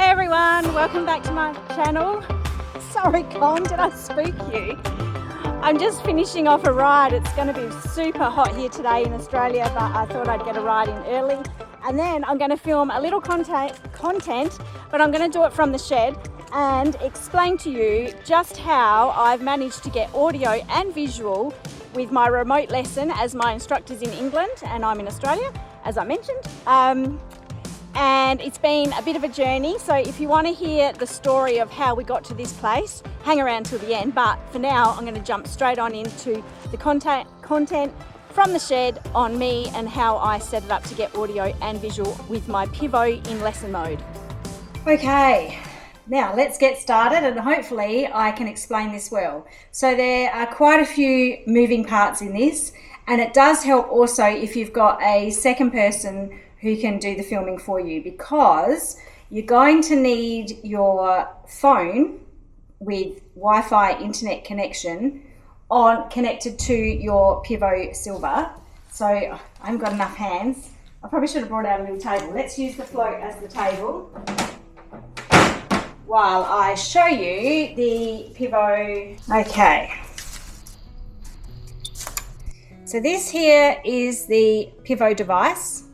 Hey everyone, welcome back to my channel. Sorry Con, did I spook you? I'm just finishing off a ride. It's going to be super hot here today in Australia, but I thought I'd get a ride in early. And then I'm going to film a little content, but I'm going to do it from the shed and explain to you just how I've managed to get audio and visual with my remote lesson, as my instructor's in England and I'm in Australia, as I mentioned. And it's been a bit of a journey, so if you want to hear the story of how we got to this place, hang around till the end. But for now, I'm going to jump straight on into the content from the shed on me and how I set it up to get audio and visual with my PIVO in lesson mode. Okay, now let's get started and hopefully I can explain this well. So there are quite a few moving parts in this, and it does help also if you've got a second person who can do the filming for you, because you're going to need your phone with Wi-Fi internet connection connected to your PIVO Silver. So I haven't got enough hands. I probably should have brought out a little table. Let's use the float as the table while I show you the PIVO. Okay. So this here is the PIVO device.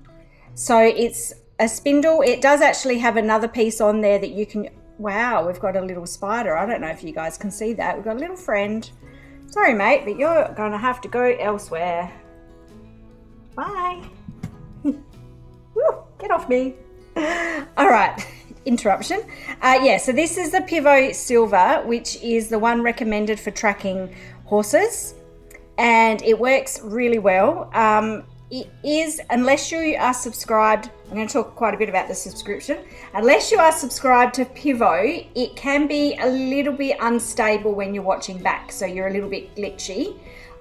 So it's a spindle. It does actually have another piece on there that you can, wow, we've got a little spider. I don't know if you guys can see that. We've got a little friend. Sorry, mate, but you're going to have to go elsewhere. Bye. Woo, get off me. All right, interruption. Yeah, so this is the PIVO Silver, which is the one recommended for tracking horses. And it works really well. It is, unless you are subscribed, I'm going to talk quite a bit about the subscription. Unless you are subscribed to PIVO, it can be a little bit unstable when you're watching back, so you're a little bit glitchy.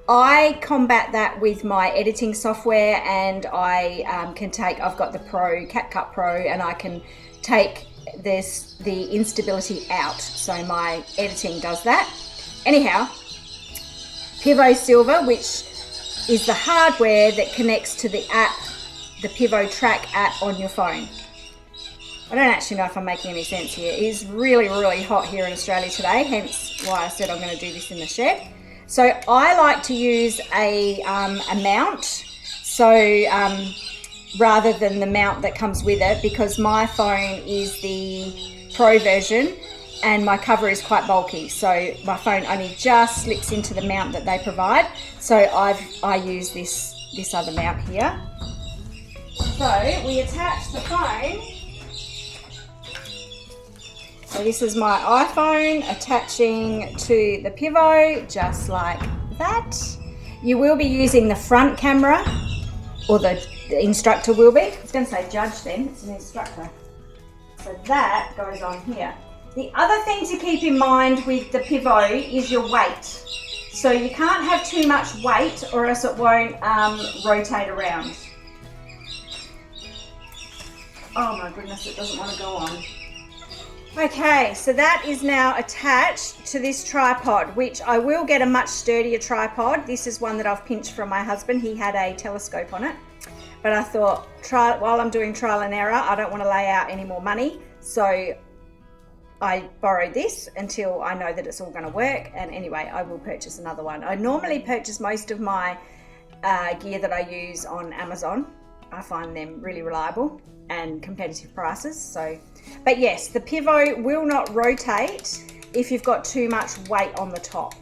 I combat that with my editing software, and I've got the CapCut Pro, and I can take the instability out, so my editing does that. Anyhow, PIVO Silver, which is the hardware that connects to the app, the PIVO Track app on your phone. I don't actually know if I'm making any sense here. It is really, really hot here in Australia today, hence why I said I'm going to do this in the shed. So I like to use a mount, so rather than the mount that comes with it, because my phone is the Pro version and my cover is quite bulky, so my phone only just slips into the mount that they provide. So I use this other mount here. So we attach the phone. So this is my iPhone attaching to the PIVO, just like that. You will be using the front camera, or the instructor will be. I was going to say judge then, it's an instructor. So that goes on here. The other thing to keep in mind with the PIVO is your weight. So you can't have too much weight or else it won't rotate around. Oh my goodness, it doesn't want to go on. Okay, so that is now attached to this tripod, which I will get a much sturdier tripod. This is one that I've pinched from my husband. He had a telescope on it. But I thought, while I'm doing trial and error, I don't want to lay out any more money. So I borrowed this until I know that it's all going to work, and anyway, I will purchase another one. I normally purchase most of my gear that I use on Amazon. I find them really reliable and competitive prices. So, but yes, the PIVO will not rotate if you've got too much weight on the top.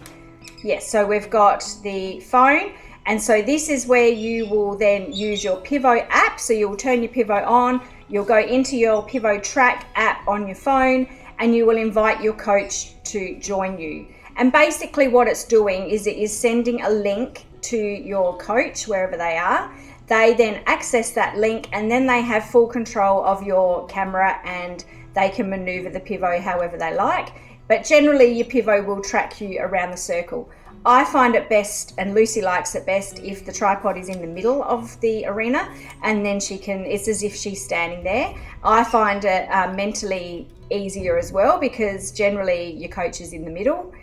Yes, so we've got the phone, and so this is where you will then use your PIVO app. So you'll turn your PIVO on, you'll go into your PIVO Track app on your phone, and you will invite your coach to join you. And basically what it's doing is it is sending a link to your coach wherever they are. They then access that link, and then they have full control of your camera, and they can maneuver the PIVO however they like. But generally your PIVO will track you around the circle. I find it best, and Lucy likes it best, if the tripod is in the middle of the arena, and then it's as if she's standing there. I find it mentally easier as well, because generally your coach is in the middle.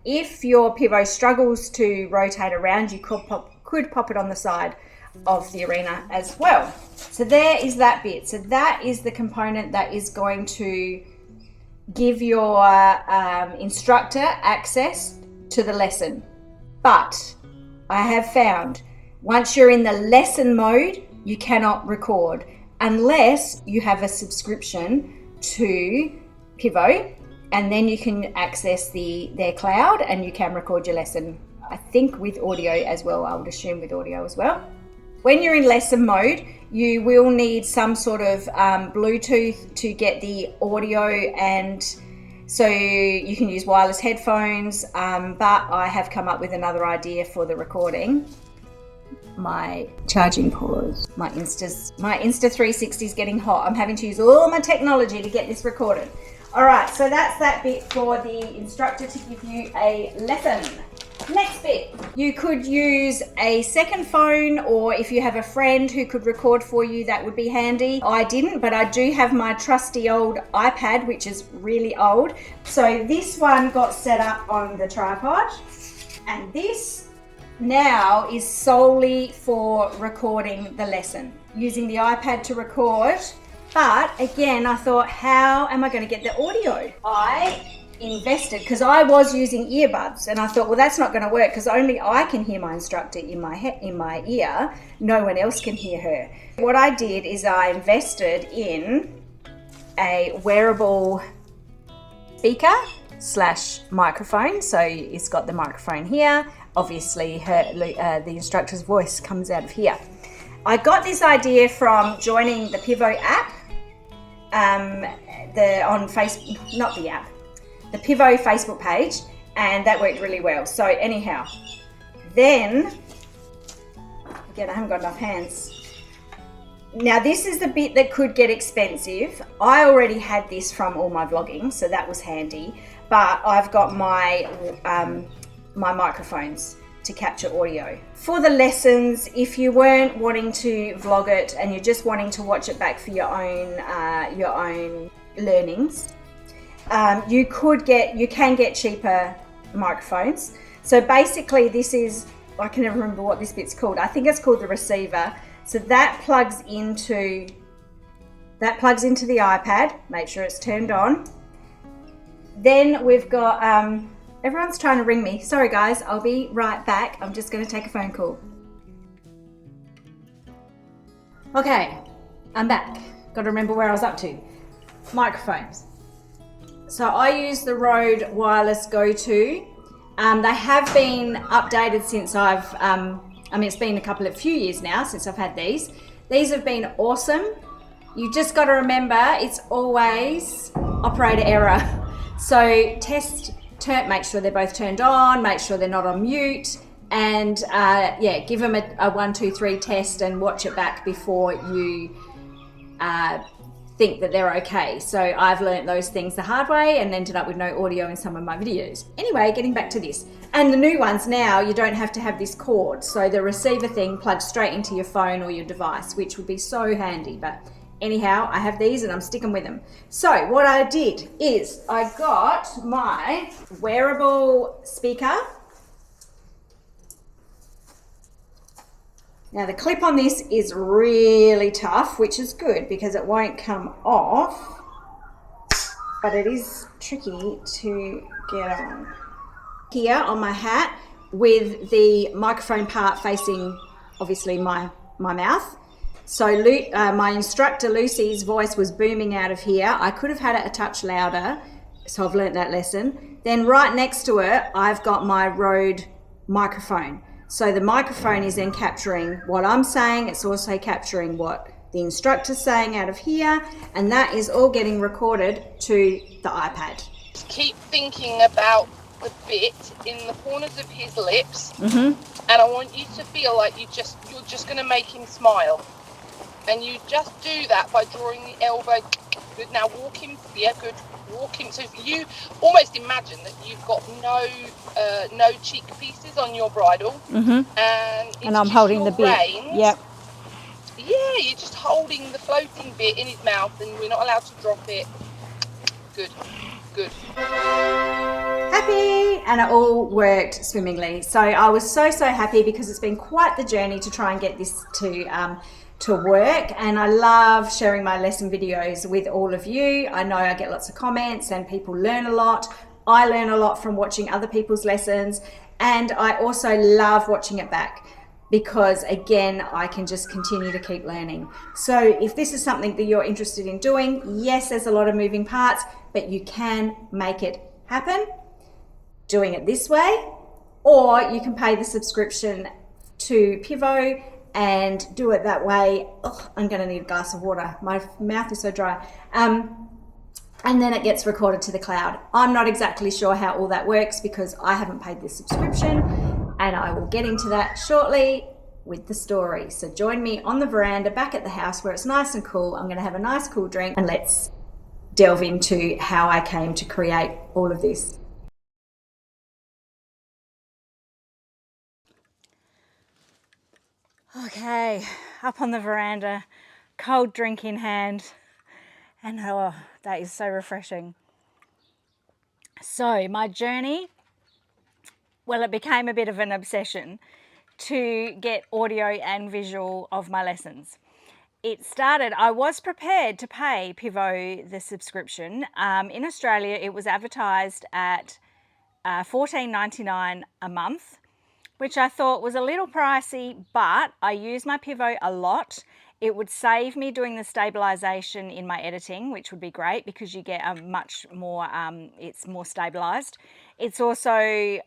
If your PIVO struggles to rotate around, you could pop it on the side. of the arena as well. So there is that bit. So that is the component that is going to give your instructor access to the lesson. But I have found once you're in the lesson mode, you cannot record unless you have a subscription to PIVO, and then you can access their cloud and you can record your lesson, I think with audio as well. I would assume with audio as well. When you're in lesson mode, you will need some sort of Bluetooth to get the audio, and so you can use wireless headphones, but I have come up with another idea for the recording. My charging pause, my Insta 360 is getting hot. I'm having to use all my technology to get this recorded. All right, so that's that bit for the instructor to give you a lesson. Next bit, you could use a second phone, or if you have a friend who could record for you, that would be handy. I didn't, but I do have my trusty old iPad, which is really old. So this one got set up on the tripod, and this now is solely for recording the lesson, using the iPad to record. But again, I thought, how am I going to get the audio? I invested, because I was using earbuds, and I thought, well, that's not going to work because only I can hear my instructor in my ear. No one else can hear her. What I did is I invested in a wearable speaker / microphone. So it's got the microphone here. Obviously, the instructor's voice comes out of here. I got this idea from joining the PIVO app, on Facebook, not the app, the PIVO Facebook page, and that worked really well. So anyhow, then, again, I haven't got enough hands. Now this is the bit that could get expensive. I already had this from all my vlogging, so that was handy, but I've got my microphones to capture audio. For the lessons, if you weren't wanting to vlog it and you're just wanting to watch it back for your own learnings, you can get cheaper microphones. So basically this is, I can never remember what this bit's called. I think it's called the receiver. So that plugs into the iPad. Make sure it's turned on. Then we've got, everyone's trying to ring me. Sorry guys, I'll be right back. I'm just going to take a phone call. Okay, I'm back. Got to remember where I was up to. Microphones. So I use the Rode Wireless Go-To. They have been updated since it's been a few years now since I've had these. These have been awesome. You just got to remember, it's always operator error. So make sure they're both turned on, make sure they're not on mute, and give them a 1, 2, 3 test and watch it back before you think that they're okay. So I've learned those things the hard way and ended up with no audio in some of my videos. Anyway, getting back to this. And the new ones now, you don't have to have this cord. So the receiver thing plugs straight into your phone or your device, which would be so handy. But anyhow, I have these and I'm sticking with them. So what I did is I got my wearable speaker. Now the clip on this is really tough, which is good because it won't come off, but it is tricky to get on. Here on my hat with the microphone part facing obviously my mouth. So my instructor Lucy's voice was booming out of here. I could have had it a touch louder, so I've learnt that lesson. Then right next to it, I've got my Rode microphone. So the microphone is then capturing what I'm saying. It's also capturing what the instructor's saying out of here, and that is all getting recorded to the iPad. Keep thinking about the bit in the corners of his lips, and I want you to feel like you're just going to make him smile. And you just do that by drawing the elbow. Good. Now walk him. Yeah, good. Walk him. So you almost imagine that you've got no cheek pieces on your bridle, and I'm holding the bit. Yep. Yeah, you're just holding the floating bit in his mouth, and we're not allowed to drop it. Good. Good. Happy happy, and it all worked swimmingly. So I was so happy, because it's been quite the journey to try and get this to work, and I love sharing my lesson videos with all of you. I know I get lots of comments and people learn a lot. I learn a lot from watching other people's lessons, and I also love watching it back, because again, I can just continue to keep learning. So if this is something that you're interested in doing, yes, there's a lot of moving parts, but you can make it happen doing it this way, or you can pay the subscription to PIVO and do it that way. Oh, I'm going to need a glass of water. My mouth is so dry. And then it gets recorded to the cloud. I'm not exactly sure how all that works, because I haven't paid this subscription, and I will get into that shortly with the story. So join me on the veranda back at the house where it's nice and cool. I'm going to have a nice cool drink, and let's delve into how I came to create all of this. Okay, up on the veranda, cold drink in hand, and oh, that is so refreshing. So my journey, well, it became a bit of an obsession to get audio and visual of my lessons. It started, I was prepared to pay PIVO the subscription. In Australia, it was advertised at $14.99 a month, which I thought was a little pricey, but I use my PIVO a lot. It would save me doing the stabilization in my editing, which would be great, because you get a much more, it's more stabilized. It's also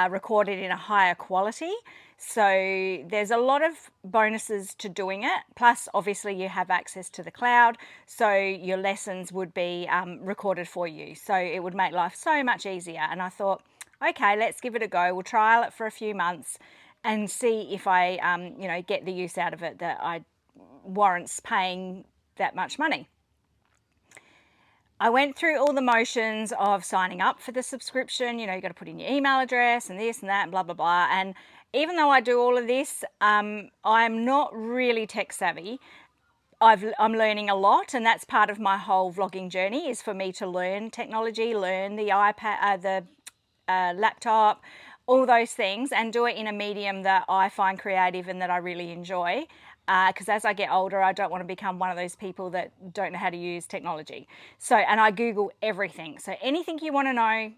recorded in a higher quality. So there's a lot of bonuses to doing it. Plus, obviously, you have access to the cloud, so your lessons would be recorded for you. So it would make life so much easier. And I thought, okay, let's give it a go. We'll trial it for a few months and see if I, get the use out of it that I warrants paying that much money. I went through all the motions of signing up for the subscription. You got to put in your email address and this and that and blah, blah, blah. And even though I do all of this, I'm not really tech savvy. I'm learning a lot, and that's part of my whole vlogging journey, is for me to learn technology, learn the iPad, laptop, all those things, and do it in a medium that I find creative and that I really enjoy. Because as I get older, I don't want to become one of those people that don't know how to use technology. So, and I Google everything. So anything you want to know,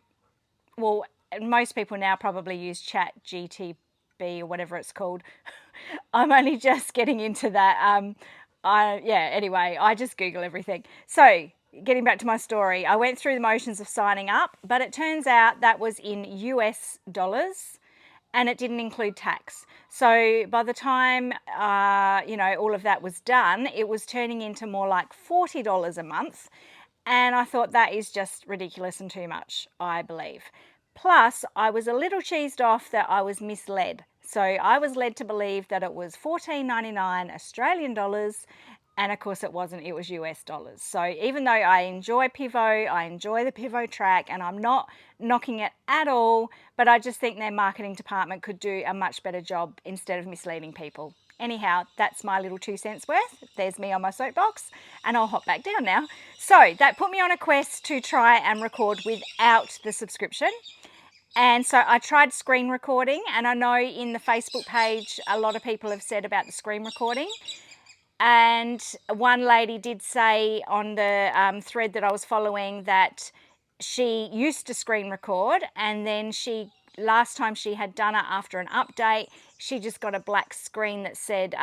well, most people now probably use chatty or whatever it's called. I'm only just getting into that. Anyway, I just Google everything. So getting back to my story, I went through the motions of signing up, but it turns out that was in US dollars, and it didn't include tax. So by the time, all of that was done, it was turning into more like $40 a month. And I thought that is just ridiculous and too much, I believe. Plus, I was a little cheesed off that I was misled. So I was led to believe that it was $14.99 Australian dollars, and of course it wasn't, it was US dollars. So even though I enjoy PIVO, I enjoy the PIVO track, and I'm not knocking it at all, but I just think their marketing department could do a much better job instead of misleading people. Anyhow, that's my little 2 cents worth. There's me on my soapbox, and I'll hop back down now. So that put me on a quest to try and record without the subscription. And so I tried screen recording, and I know in the Facebook page, a lot of people have said about the screen recording. And one lady did say on the thread that I was following that she used to screen record, and then last time she had done it after an update, she just got a black screen that said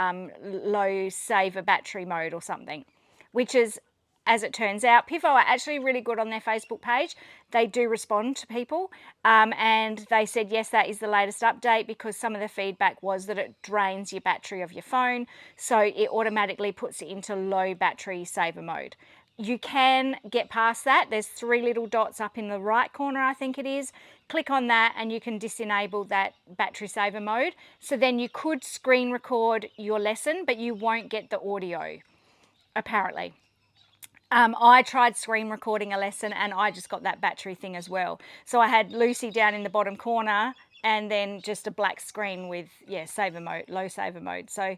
low saver battery mode or something, which is, as it turns out, PIVO are actually really good on their Facebook page. They do respond to people, and they said, yes, that is the latest update, because some of the feedback was that it drains your battery of your phone, so it automatically puts it into low battery saver mode. You can get past that. There's 3 little dots up in the right corner, I think it is. Click on that and you can disenable that battery saver mode. So then you could screen record your lesson, but you won't get the audio, apparently. I tried screen recording a lesson and I just got that battery thing as well. So I had Lucy down in the bottom corner and then just a black screen with, saver mode, low saver mode. So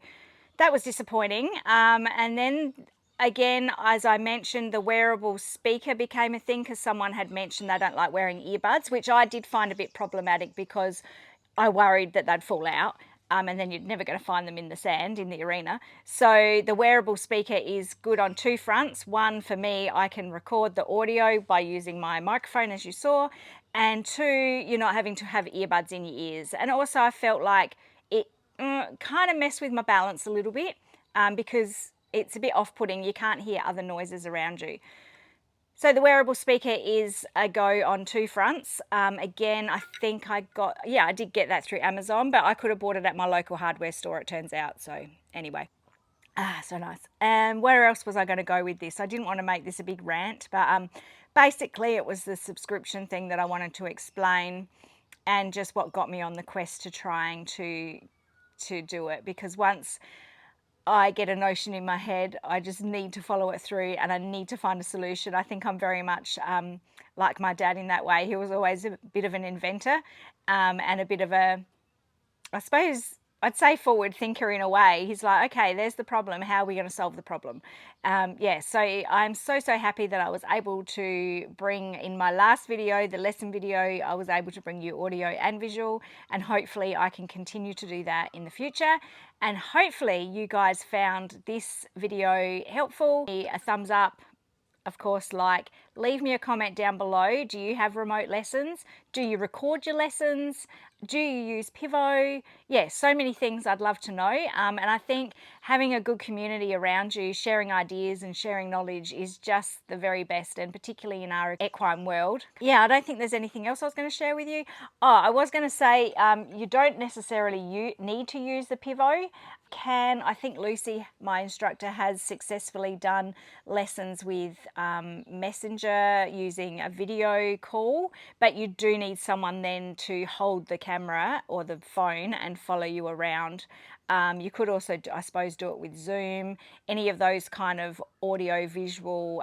that was disappointing. And then again, as I mentioned, the wearable speaker became a thing because someone had mentioned they don't like wearing earbuds, which I did find a bit problematic because I worried that they'd fall out. And then you're never going to find them in the sand in the arena. So the wearable speaker is good on two fronts. One, for me, I can record the audio by using my microphone, as you saw. And two, you're not having to have earbuds in your ears. And also I felt like it kind of messed with my balance a little bit because it's a bit off-putting. You can't hear other noises around you. So the wearable speaker is a go on two fronts. Again, I think I did get that through Amazon, but I could have bought it at my local hardware store, it turns out. So anyway, so nice. And where else was I going to go with this? I didn't want to make this a big rant, but basically it was the subscription thing that I wanted to explain and just what got me on the quest to trying to do it, because once I get a notion in my head, I just need to follow it through and I need to find a solution. I think I'm very much like my dad in that way. He was always a bit of an inventor and a bit of a, I suppose I'd say forward thinker in a way. He's like, okay, there's the problem. How are we going to solve the problem? So I'm so happy that I was able to bring in my last video, the lesson video, I was able to bring you audio and visual, and hopefully I can continue to do that in the future. And hopefully you guys found this video helpful. A thumbs up, of course, leave me a comment down below. Do you have remote lessons? Do you record your lessons? Do you use PIVO? Yeah, so many things I'd love to know. And I think having a good community around you, sharing ideas and sharing knowledge is just the very best, and particularly in our equine world. Yeah, I don't think there's anything else I was going to share with you. Oh, I was going to say you don't necessarily need to use the PIVO. I think Lucy, my instructor, has successfully done lessons with Messenger using a video call, but you do need someone then to hold the camera or the phone and follow you around. You could also, I suppose, do it with Zoom, any of those kind of audio visual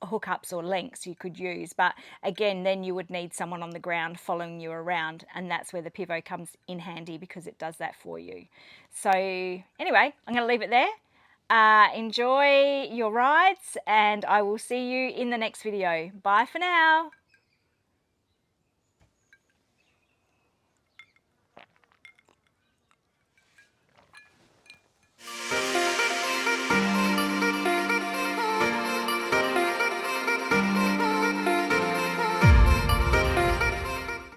hookups or links you could use. But again, then you would need someone on the ground following you around, and that's where the PIVO comes in handy because it does that for you. So anyway, I'm going to leave it there. Enjoy your rides, and I will see you in the next video. Bye for now.